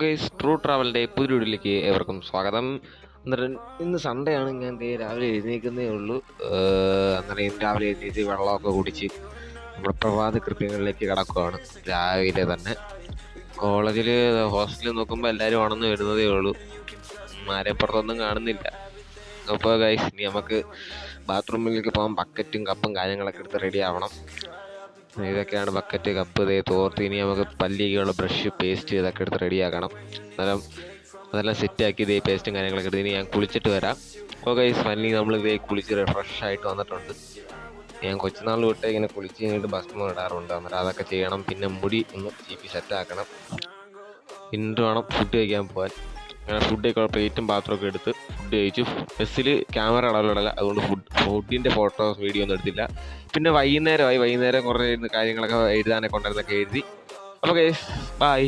Guys true ട്രാവലിൻ്റെ പുതിയ വീഡിയോയിലേക്ക് ഏവർക്കും സ്വാഗതം. അന്നേരം ഇന്ന് സൺഡേ ആണ്. ഞാൻ രാവിലെ എഴുന്നേൽക്കുന്നേ ഉള്ളൂ. അന്നേരം ഇന്ന് രാവിലെ എഴുന്നേറ്റ് വെള്ളമൊക്കെ കുടിച്ച് നമ്മുടെ പ്രഭാത കൃത്യങ്ങളിലേക്ക് കിടക്കുകയാണ്. രാവിലെ തന്നെ കോളേജിൽ ഹോസ്റ്റലിൽ നോക്കുമ്പോൾ എല്ലാവരും ഉണർന്ന് വരുന്നതേ ഉള്ളൂ. ആരെപ്പുറത്തൊന്നും കാണുന്നില്ല. അപ്പോൾ ഗൈസ് ഇനി നമുക്ക് ബാത്റൂമിലേക്ക് പോകാൻ ബക്കറ്റും കപ്പും കാര്യങ്ങളൊക്കെ എടുത്ത് റെഡി ആവണം. ഇതൊക്കെയാണ് ബക്കറ്റ്, കപ്പ്, തോർത്ത്. ഇനി നമുക്ക് പല്ലിക്കുള്ള ബ്രഷ്, പേസ്റ്റ് ഇതൊക്കെ എടുത്ത് റെഡിയാക്കണം. അതെല്ലാം സെറ്റാക്കി പേസ്റ്റും കാര്യങ്ങളൊക്കെ എടുത്ത് ഇനി ഞാൻ കുളിച്ചിട്ട് വരാം. അപ്പോൾ ഗൈസ് ഫൈനലി നമ്മൾ കുളിച്ച് ഫ്രഷ് ആയിട്ട് വന്നിട്ടുണ്ട്. ഞാൻ കൊച്ചുനാൾ തൊട്ട് ഇങ്ങനെ കുളിച്ച് കഴിഞ്ഞിട്ട് ഭസ്മം ഇടാറുണ്ട്. അന്നേരം അതൊക്കെ ചെയ്യണം. പിന്നെ മുടി ഒന്ന് ചീപ്പി സെറ്റാക്കണം. എന്നിട്ട് വേണം ഫുഡ് കഴിക്കാൻ പോകാൻ. അങ്ങനെ ഫുഡ് കഴിക്കാൻ പ്ലേറ്റും പാത്രമൊക്കെ എടുത്ത് ഫുഡ് കഴിച്ചു. ബസ്സിൽ ക്യാമറ അളവിലല്ല, അതുകൊണ്ട് ഫുഡിൻ്റെ ഫോട്ടോസ് വീഡിയോ ഒന്നും എടുത്തില്ല. പിന്നെ വൈകുന്നേരം കുറേ കാര്യങ്ങളൊക്കെ എഴുതാനൊക്കെ ഉണ്ടായിരുന്നൊക്കെ എഴുതി. അപ്പോൾ ഗൈസ് ബൈ.